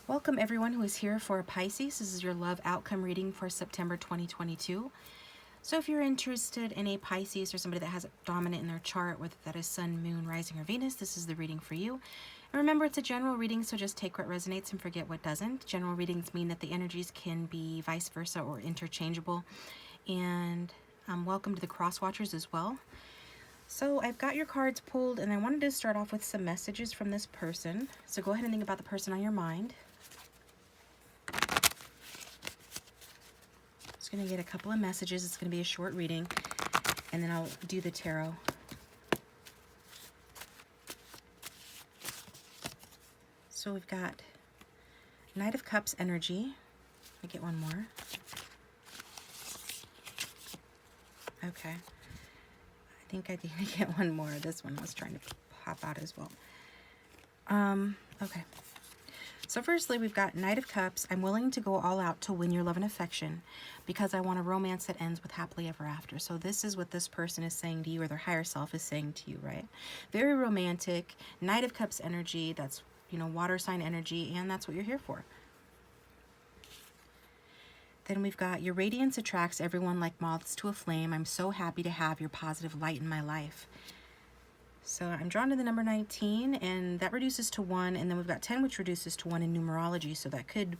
Welcome everyone who is here for Pisces. This is your love outcome reading for September 2022. So if you're interested in a Pisces or somebody that has a dominant in their chart, whether that is Sun, Moon, Rising, or Venus, this is the reading for you. And remember, it's a general reading, so just take what resonates and forget what doesn't. General readings mean that the energies can be vice versa or interchangeable. And welcome to the cross watchers as well. So I've got your cards pulled, and I wanted to start off with some messages from this person. So go ahead and think about the person on your mind. Just going to get a couple of messages. It's going to be a short reading, and then I'll do the tarot. So we've got Knight of Cups energy. Let me get one more. Okay. I think I need to get one more. This one was trying to pop out as well. Okay. So firstly, we've got Knight of Cups. I'm willing to go all out to win your love and affection because I want a romance that ends with happily ever after. So this is what this person is saying to you, or their higher self is saying to you, right? Very romantic. Knight of Cups energy. That's, you know, water sign energy, and that's what you're here for. Then we've got your radiance attracts everyone like moths to a flame. I'm so happy to have your positive light in my life. So I'm drawn to the number 19, and that reduces to 1, and then we've got 10, which reduces to 1 in numerology, so that could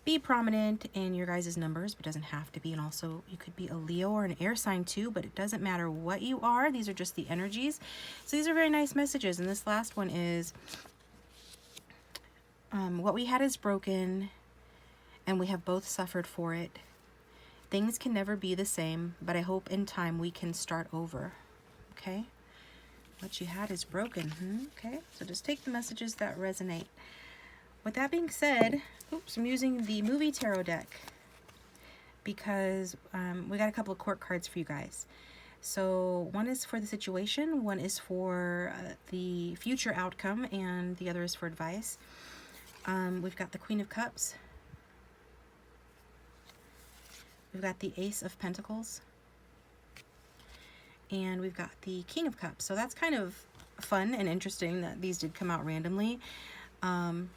be prominent in your guys' numbers, but doesn't have to be. And also, you could be a Leo or an air sign too, but it doesn't matter what you are. These are just the energies. So these are very nice messages, and this last one is, what we had is broken, and we have both suffered for it. Things can never be the same, but I hope in time we can start over, okay? What you had is broken. Okay, so just take the messages that resonate. With that being said, oops, I'm using the movie tarot deck because we got a couple of court cards for you guys. So one is for the situation, one is for the future outcome, and the other is for advice. We've got the Queen of Cups. We've got the Ace of Pentacles. And we've got the King of Cups. So that's kind of fun and interesting that these did come out randomly. And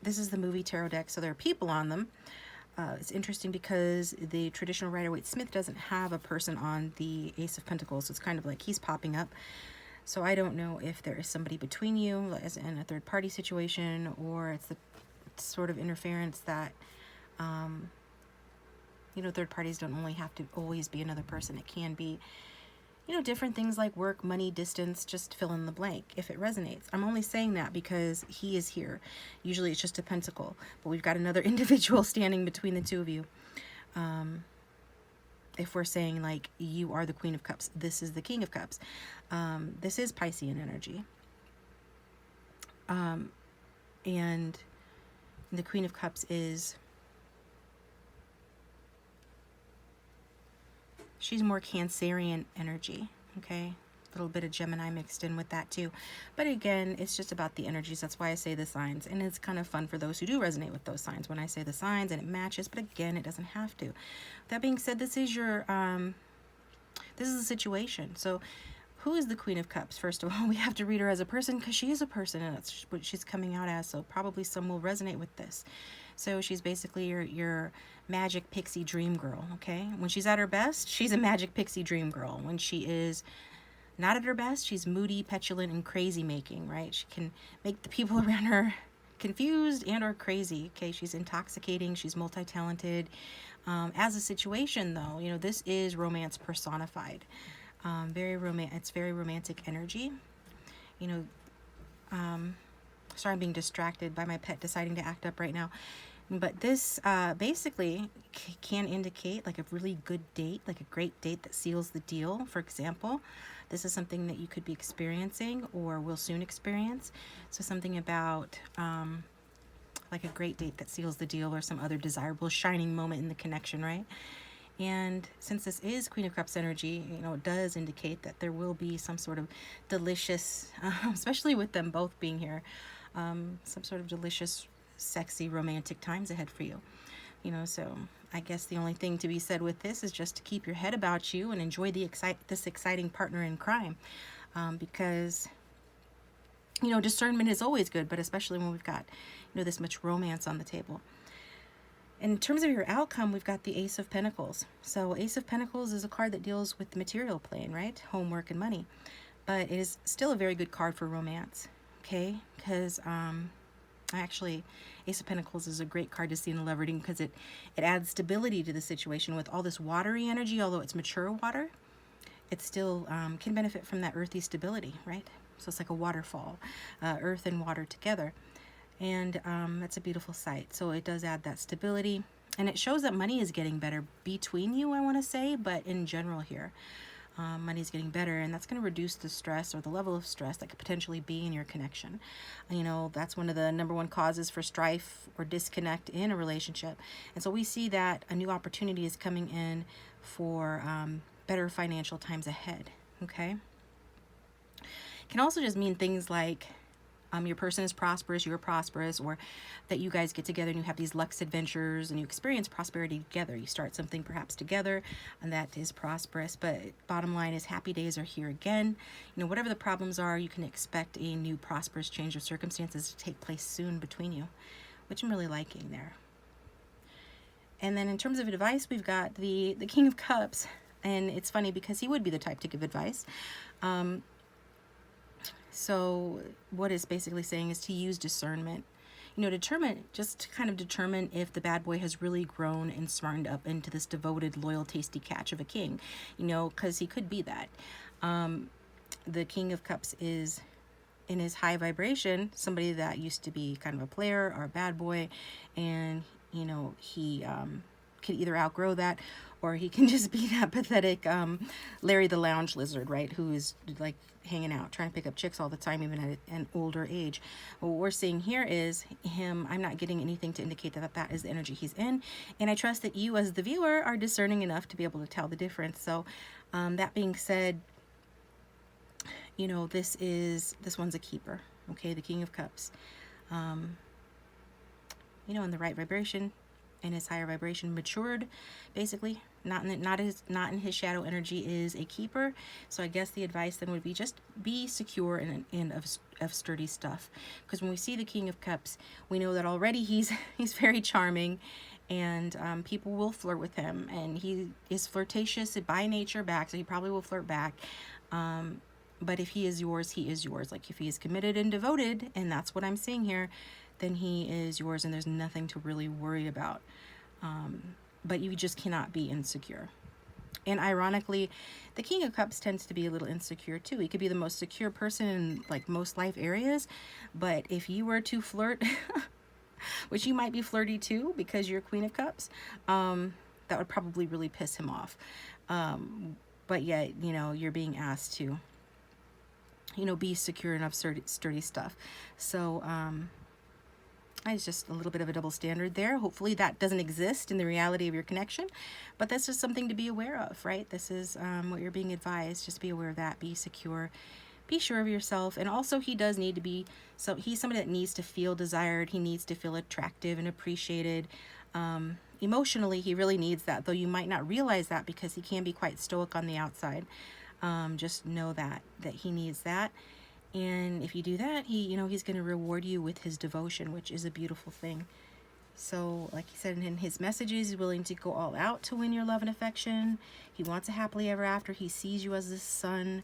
this is the movie tarot deck, so there are people on them. It's interesting because the traditional Rider-Waite-Smith doesn't have a person on the Ace of Pentacles. So it's kind of like he's popping up. So I don't know if there is somebody between you, as in a third-party situation, or it's the sort of interference that... you know, third parties don't only have to always be another person. It can be, you know, different things like work, money, distance, just fill in the blank if it resonates. I'm only saying that because he is here. Usually it's just a pentacle, but we've got another individual standing between the two of you. If we're saying like you are the Queen of Cups, this is the King of Cups. This is Piscean energy. And the Queen of Cups is... she's more Cancerian energy, okay? A little bit of Gemini mixed in with that too. But again, it's just about the energies. That's why I say the signs. And it's kind of fun for those who do resonate with those signs when I say the signs and it matches. But again, it doesn't have to. That being said, this is your, this is a situation. So who is the Queen of Cups? First of all, we have to read her as a person because she is a person and that's what she's coming out as. So probably some will resonate with this. So she's basically your magic pixie dream girl, okay? When she's at her best, she's a magic pixie dream girl. When she is not at her best, she's moody, petulant, and crazy making, right? She can make the people around her confused and or crazy, okay? She's intoxicating, she's multi-talented. As a situation, though, you know, this is romance personified. It's very romantic energy. You know, sorry, I'm being distracted by my pet deciding to act up right now. But this basically can indicate like a really good date, like a great date that seals the deal. For example, this is something that you could be experiencing or will soon experience. So something about like a great date that seals the deal or some other desirable shining moment in the connection, right? And since this is Queen of Cups energy, you know, it does indicate that there will be some sort of delicious, especially with them both being here, some sort of delicious, sexy, romantic times ahead for you. You know, so I guess the only thing to be said with this is just to keep your head about you and enjoy this exciting partner in crime, because You know, discernment is always good, but especially when we've got, you know, this much romance on the table. In terms of your outcome, we've got the Ace of Pentacles. So Ace of Pentacles is a card that deals with the material plane, right? Homework and money. But it is still a very good card for romance, okay? Because actually, Ace of Pentacles is a great card to see in a love reading because it adds stability to the situation with all this watery energy. Although it's mature water, it still can benefit from that earthy stability, right? So it's like a waterfall, earth and water together. And that's a beautiful sight. So it does add that stability. And it shows that money is getting better between you, I want to say, but in general here. Money's getting better, and that's going to reduce the stress or the level of stress that could potentially be in your connection. You know, that's one of the #1 causes for strife or disconnect in a relationship. And so we see that a new opportunity is coming in for better financial times ahead, okay? It can also just mean things like your person is prosperous, you're prosperous, or that you guys get together and you have these luxe adventures and you experience prosperity together. You start something perhaps together and that is prosperous, but bottom line is happy days are here again. You know, whatever the problems are, you can expect a new prosperous change of circumstances to take place soon between you, which I'm really liking there. And then in terms of advice, we've got the King of Cups, and it's funny because he would be the type to give advice. So what it's basically saying is to use discernment, you know, just to kind of determine if the bad boy has really grown and smartened up into this devoted, loyal, tasty catch of a king, you know, because he could be that. The King of Cups is, in his high vibration, somebody that used to be kind of a player or a bad boy, and, you know, he can either outgrow that or he can just be that pathetic Larry the Lounge Lizard, right, who is like hanging out, trying to pick up chicks all the time, even at an older age. What we're seeing here is him. I'm not getting anything to indicate that that is the energy he's in, and I trust that you as the viewer are discerning enough to be able to tell the difference. So that being said, you know, this one's a keeper, okay? The King of Cups, you know, in the right vibration, in his higher vibration, matured, basically, not in his shadow energy, is a keeper. So I guess the advice then would be just be secure in of sturdy stuff, because when we see the King of Cups, we know that already he's very charming, and people will flirt with him, and he is flirtatious by nature back, so he probably will flirt back. But if he is yours, he is yours. Like if he is committed and devoted, and that's what I'm seeing here, then he is yours, and there's nothing to really worry about. But you just cannot be insecure. And ironically, the King of Cups tends to be a little insecure too. He could be the most secure person in like most life areas, but if you were to flirt, which you might be flirty too because you're Queen of Cups, that would probably really piss him off. But yet, you know, you're being asked to, you know, be secure enough, sturdy stuff. So it's just a little bit of a double standard there. Hopefully that doesn't exist in the reality of your connection, but that's just something to be aware of, right? This is what you're being advised. Just be aware of that. Be secure. Be sure of yourself. And also he does need to be, so he's somebody that needs to feel desired. He needs to feel attractive and appreciated. Emotionally, he really needs that, though you might not realize that because he can be quite stoic on the outside. Just know that he needs that. And if you do that, he's going to reward you with his devotion, which is a beautiful thing. So, like he said in his messages, he's willing to go all out to win your love and affection. He wants a happily ever after. He sees you as the sun,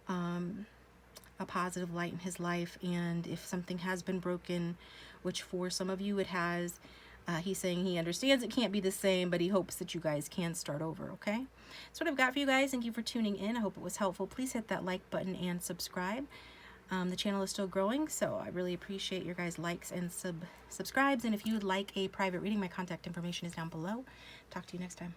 a positive light in his life. And if something has been broken, which for some of you it has, he's saying he understands it can't be the same, but he hopes that you guys can start over, okay? That's what I've got for you guys. Thank you for tuning in. I hope it was helpful. Please hit that like button and subscribe. The channel is still growing, so I really appreciate your guys' likes and subscribes. And if you would like a private reading, my contact information is down below. Talk to you next time.